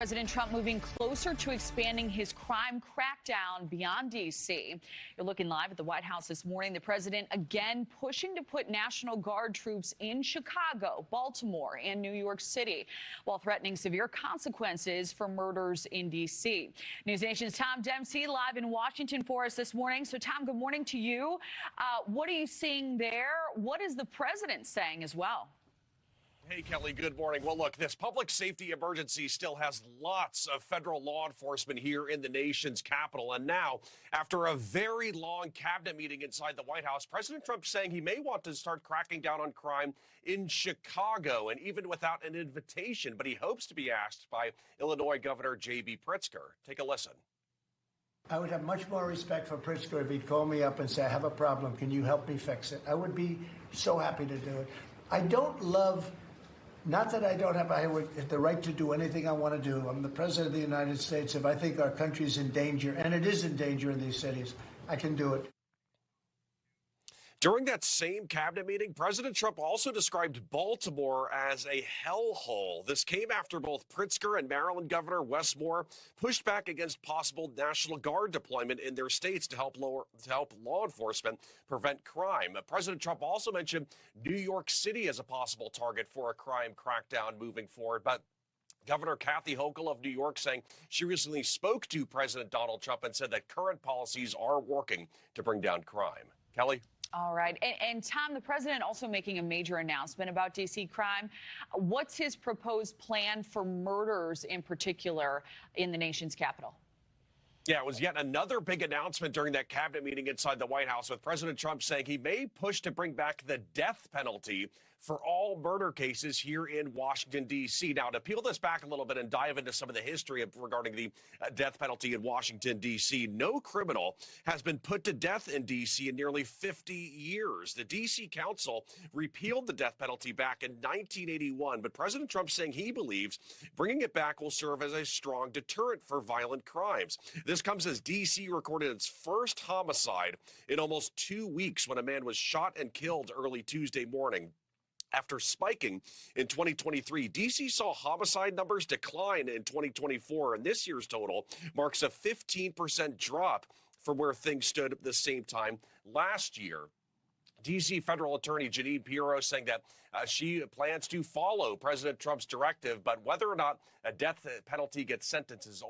President Trump moving closer to expanding his crime crackdown beyond D.C. You're looking live at the White House this morning. The president again pushing to put National Guard troops in Chicago, Baltimore, and New York City, while threatening severe consequences for murders in D.C. News Nation's Tom Dempsey live in Washington for us this morning. So, Tom, good morning to you. What are you seeing there? What is the president saying as well? Hey, Kelly, good morning. Well, look, this public safety emergency still has lots of federal law enforcement here in the nation's capital. And now, after a very long cabinet meeting inside the White House, President Trump saying he may want to start cracking down on crime in Chicago, and even without an invitation. But he hopes to be asked by Illinois Governor JB Pritzker. Take a listen. I would have much more respect for Pritzker if he'd call me up and say, I have a problem. Can you help me fix it? I would be so happy to do it. I don't love... Not that I don't have the right to do anything I want to do. I'm the president of the United States. If I think our country's in danger, and it is in danger in these cities, I can do it. During that same cabinet meeting, President Trump also described Baltimore as a hellhole. This came after both Pritzker and Maryland Governor Wes Moore pushed back against possible National Guard deployment in their states to help law enforcement prevent crime. President Trump also mentioned New York City as a possible target for a crime crackdown moving forward. But Governor Kathy Hochul of New York saying she recently spoke to President Donald Trump and said that current policies are working to bring down crime. Kelly? All right. And Tom, the president also making a major announcement about D.C. crime. What's his proposed plan for murders in particular in the nation's capital? Yeah, it was yet another big announcement during that cabinet meeting inside the White House, with President Trump saying he may push to bring back the death penalty for all murder cases here in Washington, D.C. Now, to peel this back a little bit and dive into some of the history regarding the death penalty in Washington, D.C., no criminal has been put to death in D.C. in nearly 50 years. The D.C. Council repealed the death penalty back in 1981, but President Trump saying he believes bringing it back will serve as a strong deterrent for violent crimes. This comes as D.C. recorded its first homicide in almost 2 weeks when a man was shot and killed early Tuesday morning. After spiking in 2023, D.C. saw homicide numbers decline in 2024, and this year's total marks a 15% drop from where things stood at the same time last year. D.C. federal attorney Janine Piero saying that she plans to follow President Trump's directive, but whether or not a death penalty gets sentenced is